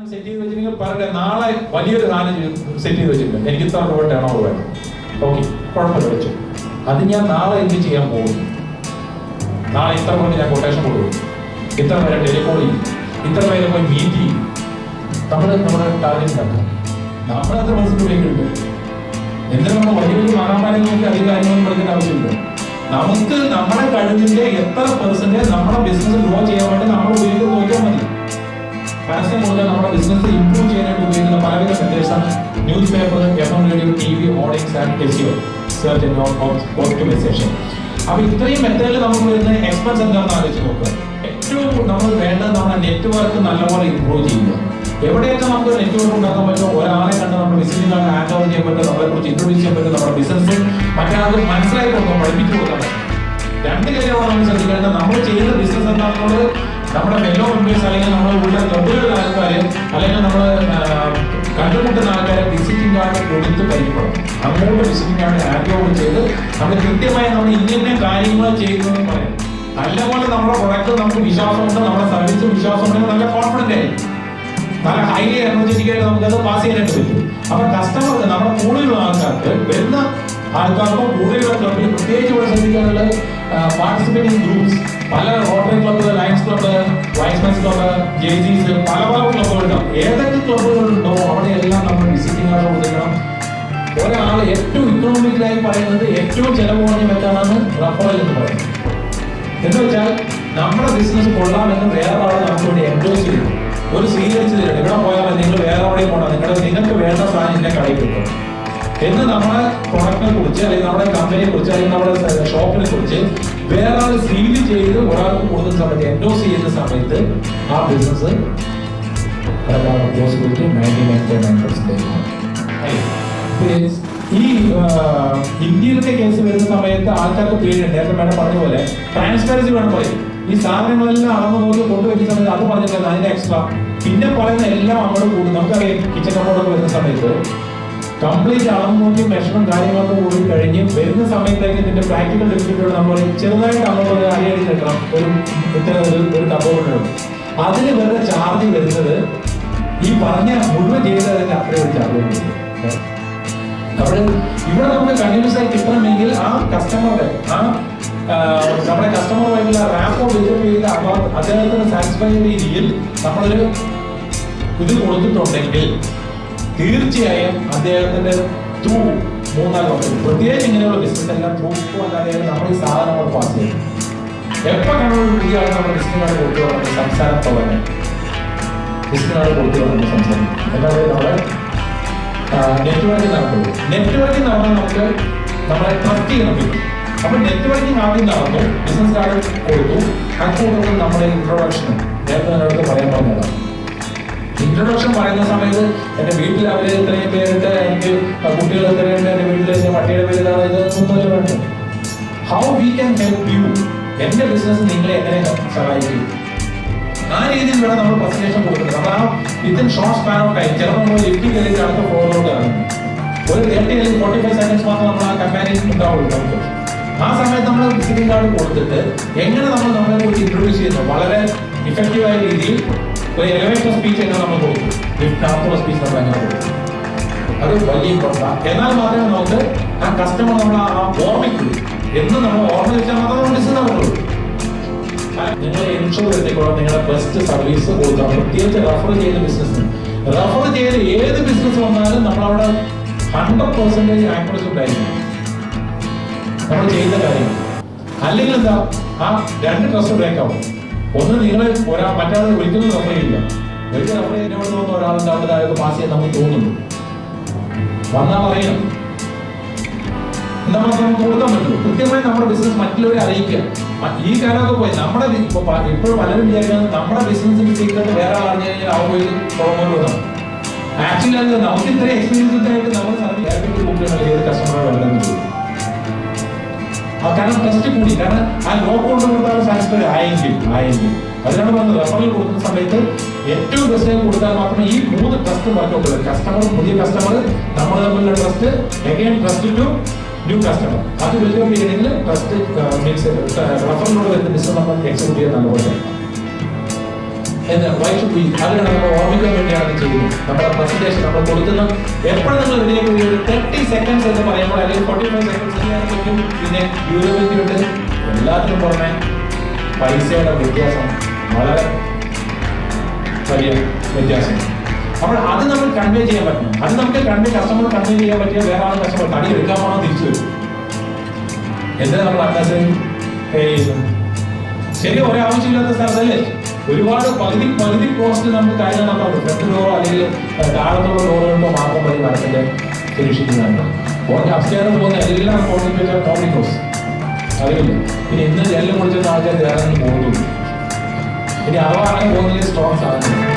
Set ചെയ്ത് വെച്ചിട്ടുണ്ടെങ്കിൽ പറയട്ടെ, നാളെ വലിയൊരു സാധനം സെറ്റ് ചെയ്ത് വെച്ചിട്ടുണ്ട്, എനിക്ക് ഇത്ര രൂപ ടേൺ ഓവർ വേണം. ഓക്കെ, കുഴപ്പമില്ല, വെച്ചു. അത് ഞാൻ നാളെ എന്ത് ചെയ്യാൻ പോകുന്നു? നാളെ ഇത്ര പേർക്ക് ഞാൻ കൊട്ടേഷൻ കൊടുക്കും, ഇത്ര പേരെ ടെലികോൾ ചെയ്യും, ഇത്ര പേരെ പോയി മീറ്റ് ചെയ്യും. നമ്മുടെ ടാർഗറ്റ് ആക്കാം. നമ്മളത്ര മനസ്സിലുണ്ട്. എന്തിനാണ് നമ്മൾ വലിയ വലിയ മഹാമാരെ നോക്കി അധികം കാര്യങ്ങളൊന്നും പഠിക്കേണ്ട ആവശ്യമില്ല. നമുക്ക് നമ്മുടെ കഴിവിന്റെ എത്ര പെർസെന്റേജ് നമ്മുടെ ബിസിനസ് ഗ്രോ ചെയ്യാൻ വേണ്ടി നമ്മൾ ഉപയോഗിക്കുന്നത് നോക്കിയാൽ മതി. പരസ്യം കൊടുക്കാൻ നമ്മുടെ ബിസിനസ് ഇംപ്രൂവ് ചെയ്യാനായിട്ട് ഉപയോഗിക്കുന്ന പലവിധ മെത്തേഡ്സാണ് news paper, FM radio, TV, audience and SEO, search engine optimisation. അപ്പൊ ഇത്രയും മെത്തേഡിൽ നമുക്ക് വരുന്ന എക്സ്പെൻസ് എന്താണെന്ന് ആലോചിച്ച് നോക്കുക. ഏറ്റവും നമ്മൾ വേണ്ടത് നമ്മുടെ നെറ്റ്വർക്ക് നല്ലപോലെ ഇംപ്രൂവ് ചെയ്യുക. എവിടെയൊക്കെ നമുക്ക് നെറ്റ്വർക്ക് ഉണ്ടാക്കാൻ പറ്റുമോ, ഒരാളെ കണ്ട് നമ്മുടെ ബിസിനസ് ഹാൻഡ് ഓവർ ചെയ്യാൻ പറ്റും, നമ്മളെ കുറിച്ച് ഇൻട്രൊഡ്യൂസ് ചെയ്യാൻ പറ്റും, നമ്മുടെ ബിസിനസ് മറ്റൊരാൾക്ക് മനസ്സിലാക്കി കൊടുക്കാൻ, പഠിപ്പിച്ചു കൊടുക്കാൻ പറ്റും. രണ്ട് കാര്യമാണ് നമ്മൾ ശ്രദ്ധിക്കേണ്ടത്. നമ്മൾ ചെയ്യുന്ന ബിസിനസ് എന്താണെന്നുള്ളത് നമ്മുടെ ഫെല്ലോ മെമ്പേഴ്സ് അല്ലെങ്കിൽ നമ്മുടെ ഉള്ള ക്ലബുകളിലെ ആൾക്കാർ അല്ലെങ്കിൽ നമ്മൾ കണ്ടുമുട്ടുന്ന ആൾക്കാരെ വിസിറ്റിംഗ് കാർഡ് കൊടുത്ത് പരിചയപ്പെടും. അങ്ങോട്ട് വിസിറ്റിംഗ് കാർഡ് ഹാൻഡ് ഓവർ ചെയ്ത് നമ്മൾ കൃത്യമായി നമ്മൾ ഇന്ന കാര്യങ്ങൾ ചെയ്യുന്നതെന്ന് പറയും. നല്ലപോലെ നമ്മുടെ പ്രൊഡക്റ്റ് നമുക്ക് വിശ്വാസമുണ്ട്, നമ്മുടെ സർവീസ് വിശ്വാസമുണ്ടെങ്കിൽ നല്ല കോൺഫിഡന്റ് ആയി, നല്ല ഹൈലി എനർജറ്റിക് ആയിട്ട് നമുക്കത് പാസ് ചെയ്യാനായിട്ട് പറ്റും. അപ്പൊ കസ്റ്റമർക്ക്, നമ്മുടെ കൂടുതലുള്ള ആൾക്കാർക്ക്, വരുന്ന ആൾക്കാർക്കും കൂടുതലുള്ള ക്ലബിൽ പ്രത്യേകിച്ച് ഇവിടെ ശ്രദ്ധിക്കാനുള്ള പാർട്ടിസിപ്പേറ്റിംഗ് ഗ്രൂപ്പ്സ്, പല rotary club, lions club, Y's Men's club, JCs, പല ക്ലബ്ബുകളുണ്ടാവും. ഏതൊക്കെ ക്ലബ്ബുകളുണ്ടോ അവിടെയെല്ലാം നമ്മൾ വിസിറ്റിംഗ് കാർഡ് കൊടുക്കണം. ഒരാൾ ഏറ്റവും ഇക്കണോമിക്കലായി പറയുന്നത് ഏറ്റവും ചെലവ് കുറഞ്ഞ മെത്തേഡാണ് റഫറൽ എന്ന് പറയുന്നത്. എന്ന് വെച്ചാൽ നമ്മുടെ ബിസിനസ് കൊള്ളാമെന്ന് വേറെ ആൾ നമുക്ക് വേണ്ടി എൻജോയ് ചെയ്യും, ഒരു സ്വീകരിച്ച് തരണം. ഇവിടെ പോയാൽ നിങ്ങൾ വേറെ എവിടെയും പോകണം, നിങ്ങൾക്ക് വേണ്ട സാധനം ഇന്നെ കടയിൽ കിട്ടും എന്ന് നമ്മുടെ പ്രൊഡക്റ്റിനെ കുറിച്ച് അല്ലെങ്കിൽ നമ്മുടെ കമ്പനിയെ കുറിച്ച് അല്ലെങ്കിൽ നമ്മുടെ ഷോപ്പിനെ കുറിച്ച് വേറെ ആൾ ഫീൽ ചെയ്ത് ഒരാൾക്ക് കൊടുക്കുന്ന സമയത്ത്, എൻഡോസ് ചെയ്യുന്ന സമയത്ത് ആ ബിസിനസ് പോസിബിലിറ്റി 99.9%. ഈ ഇന്ത്യയിലത്തെ കേസ് വരുന്ന സമയത്ത് ആൾക്കാർക്ക് പേടിയുണ്ട്. നേരത്തെ മേഡം പറഞ്ഞ പോലെ ട്രാൻസ്പെറൻസി വേണം പറയും. ഈ സാധനങ്ങളെല്ലാം അളന്ന് നോക്കി കൊണ്ടുവരുന്ന സമയത്ത് അത് പറഞ്ഞിട്ടില്ല, അതിന്റെ എക്സ്ട്രാ പിന്നെ പറയുന്ന എല്ലാം അങ്ങോട്ട് കൂടും. നമുക്കറിയാം, കിച്ചൺ കമ്പോർട്ടൊക്കെ വരുന്ന സമയത്ത് കംപ്ലീറ്റ് അളന്ന് നോക്കി മെഷറും കാര്യങ്ങളൊക്കെ കൂടി കഴിഞ്ഞ് വരുന്ന സമയത്തേക്ക് ഇതിന്റെ പ്രാക്ടിക്കൽ ഡിഫിക്കൽറ്റിയോട് നമ്മൾ ചെറുതായിട്ട് അങ്ങോട്ട് അടിയടി നിൽക്കണം. ഒരു കമ്പോർട്ടുണ്ട്, അതിന് വെറുതെ ചാർജ് വരുന്നത് ഈ പറഞ്ഞ മുഴുവൻ ചെയ്തതിന്റെ അത്രയും ഒരു ചാർജ് വരുന്നത്. അവിടെ ഇവിടെ നമുക്ക് കണ്ടിന്യൂസ് ആയി കിട്ടണമെങ്കിൽ ആ കസ്റ്റമറുടെ നമ്മുടെ കസ്റ്റമറുമായിട്ടുള്ള റാപ്പോ ഡെവലപ്പ് ചെയ്ത് അദ്ദേഹത്തിന് സാറ്റിസ്ഫൈ ചെയ്യുന്ന രീതിയിൽ നമ്മളൊരു ഇത് കൊടുത്തിട്ടുണ്ടെങ്കിൽ തീർച്ചയായും അദ്ദേഹത്തിന്റെ ത്രൂ 3-4 വർഷം, പ്രത്യേകിച്ച് ഇങ്ങനെയുള്ള ബിസിനസ് എല്ലാം ത്രൂ അല്ലാതെ നമ്മൾ ഈ സാധനങ്ങൾ പാസ് ചെയ്യും. എപ്പോൾ കാണുമ്പോൾ പുതിയ ആൾ നമ്മുടെ ബിസിനസ് കാർഡ് കൊടുത്തു തുടങ്ങി സംസാരത്തോടെ ബിസിനസ് കാർഡ് കൊടുത്തു തുടങ്ങുന്ന സംസാരം എല്ലാവരും നമ്മുടെ നെറ്റ്വർക്കിംഗ് നടത്തുള്ളൂ. നെറ്റ്വർക്കിംഗ് നടന്നാൽ നമുക്ക് നമ്മളെ ട്രസ്റ്റ് ചെയ്യാൻ പറ്റും. അപ്പൊ നെറ്റ്വർക്കിംഗ് ആദ്യം നടന്നു, ബിസിനസ് കാർഡ് കൊടുത്തു, അതുകൊണ്ട് നമ്മുടെ ഇൻട്രൊഡക്ഷൻ നേരത്തെ എന്നോട് പറയാൻ പറഞ്ഞതാണ്. ഇൻട്രൊഡക്ഷൻ പറയുന്ന സമയത്ത് എന്റെ വീട്ടിൽ അവര് ഇത്രയും പേരുണ്ട്, എനിക്ക് കുട്ടികൾ ഇത്രയുണ്ട്, എന്റെ വീട്ടിൽ എന്റെ പട്ടിയുടെ പേര് ഇതൊന്നും വേണ്ട. How we can help you, എന്റെ ബിസിനസ് നിങ്ങളെ എങ്ങനെ സഹായിക്കും, ആ രീതിയിൽ വേണം നമ്മൾ പ്രസന്റേഷൻ കൊടുക്കുന്നത്. നമ്മൾ ആ within short span of time, ചിലപ്പോൾ നമ്മൾ ലിഫ്റ്റ് കയറി അടുത്ത ഫ്ലോറിലോട്ട് ഇറങ്ങും. ഒരു 30 അല്ലെങ്കിൽ 45 സെക്കൻഡ്സ് മാത്രം നമ്മൾ ആ കമ്പാനിയൻ ഉണ്ടാവുള്ളൂ നമുക്ക്. ആ സമയത്ത് നമ്മൾ വിസിറ്റിംഗ് കാർഡ് കൊടുത്തിട്ട് എങ്ങനെ നമ്മൾ നമ്മളെ കുറിച്ച് ഇൻട്രൊഡ്യൂസ് ചെയ്യുന്നു, വളരെ ഇഫക്റ്റീവായ രീതിയിൽ ഒരു എലവേറ്റർ സ്പീച്ച് എങ്ങനെ നമ്മൾ കൊടുക്കും, ലിഫ്റ്റ് സ്പീച്ച് നമ്മൾ എങ്ങനെ കൊടുക്കും, അത് വലിയ ഇമ്പോർട്ടൻ്റ്. എന്നാൽ മാത്രമേ നമുക്ക് ആ കസ്റ്റമർ നമ്മൾ ആ ഓർമ്മിക്കുള്ളൂ. എന്ന് നമ്മൾ ഓർമ്മ വെച്ചാൽ മാത്രമേ ബിസിനസ് നടക്കുള്ളൂ. നിങ്ങൾ എൻഷുർ ചെയ്തേക്കോളാം നിങ്ങളുടെ ബെസ്റ്റ് സർവീസ് കൊടുക്കാം. പ്രത്യേകിച്ച് റെഫർ ചെയ്ത ബിസിനസ്, റെഫർ ചെയ്ത് ഏത് ബിസിനസ് വന്നാലും നമ്മളവിടെ 100% ആക്യുറസി ഉണ്ടായിരിക്കും നമ്മൾ ചെയ്യുന്ന കാര്യം. അല്ലെങ്കിൽ എന്താ, ആ 2 ട്രസ്റ്റ് ബ്രേക്ക് ആവും. ഒന്ന്, നിങ്ങൾ മറ്റൊരാൾ ഒരിക്കലും റെഫർ ചെയ്യില്ല. ഒരിക്കലും റെഫർ ചെയ്യുന്ന തോന്നുന്ന ഒരാളുടെ അവിടെ അയാൾക്ക് പാസ് ചെയ്യാൻ നമുക്ക് തോന്നുന്നു, വന്നാൽ പറയണം, എന്താ നമുക്ക് കൊടുക്കാൻ പറ്റുള്ളൂ. കൃത്യമായി നമ്മുടെ ബിസിനസ് മറ്റുള്ളവരെ അറിയിക്കുക. ഈ കാലമൊക്കെ പോയി നമ്മുടെ ഇപ്പോഴും പലരും വിചാരിക്കുന്നത് നമ്മുടെ ബിസിനസിന്റെ സീക്രട്ട് വേറെ അറിഞ്ഞു കഴിഞ്ഞാൽ അവ പോയി തുടങ്ങുന്നതാണ്. ആക്ച്വലി അത് നമുക്ക് ഇത്രയും എക്സ്പീരിയൻസ് ആയിട്ട് നമ്മൾ സർവീസ് ഏത് കസ്റ്റമറെ വേണ്ടെന്ന് ചോദിക്കും. കാരണം ടെസ്റ്റ് കൂടി, കാരണം ആ ലോക്ക് കൊണ്ട് കൊടുത്താൽ സാറ്റിസ്ഫൈ ആയെങ്കിൽ അതിനാണ് പറഞ്ഞത് റെഫറൽ കൊടുക്കുന്ന സമയത്ത് ഏറ്റവും ബെസ്റ്റ് കൊടുത്താൽ മാത്രമേ ഈ 3 ട്രസ്റ്റ് വർക്കൗട്ട്. കസ്റ്റമർ, പുതിയ കസ്റ്റമർ, നമ്മൾ തമ്മിലുള്ള trust, again trust to new customer, അത് ബിൽഡപ്പ് ചെയ്യണമെങ്കിൽ ട്രസ്റ്റ് മീൻസ് റെഫറലിലൂടെ വരുന്ന ബിസിനസ് നമ്മൾ എക്സിക്യൂട്ട് ചെയ്യാൻ നല്ലപോലെ. അതിനാണ് നമ്മൾ ഓർമ്മിക്കാൻ വേണ്ടിയാണ് ചെയ്യുന്നു. നമ്മുടെ പ്രസന്റേഷൻ നമ്മൾ കൊടുക്കുന്ന എപ്പോഴും നമ്മൾ റെഡിയാക്കി ഒരു 30 സെക്കൻഡ്സ് എന്ന് പറയുമ്പോൾ അല്ലെങ്കിൽ 45 സെക്കൻഡ്സ് ചെയ്യാൻ പറ്റും. പിന്നെ ഡ്യൂറബിലിറ്റി ഉണ്ട്. എല്ലാത്തിനും പുറമെ പൈസയുടെ വ്യത്യാസം വളരെ വലിയ വ്യത്യാസം. അപ്പോൾ അത് നമ്മൾ കൺവേ ചെയ്യാൻ പറ്റണം. അത് നമുക്ക് കസ്റ്റമർ കൺവേ ചെയ്യാൻ പറ്റിയ വേറെ ആൾ കസ്റ്റമർ തടി എടുക്കാൻ പോകണം തിരിച്ചു വരും. എന്തിനാ നമ്മൾ അന്നത്തെ പേ ചെയ്യുന്നു? ശരി, ഒരാവശ്യമില്ലാത്ത സ്ഥലത്തല്ലേ ഒരുപാട് പകുതി കോസ്റ്റ് നമുക്ക് കാര്യം നടത്താറുണ്ട്. ഫ്രണ്ട് ഡോറോ അല്ലെങ്കിൽ താഴത്തുള്ള ഡോറുകളിലോ മാത്രം മതി മരത്തിന്റെ സുരക്ഷിക്കുന്നതാണ്. അപ്സ്റ്റേർ പോകുന്ന എല്ലാം കോമ്പി കോസ്റ്റ് അറിയില്ല. പിന്നെ ഇന്ന് ജെല്ല് കുടിച്ചിരുന്ന ആൾക്കാർ ധാരാളം പോകുന്നു. ഇനി അഥവാ അങ്ങനെ പോകുന്നതിൽ സ്ട്രോങ് സാധനം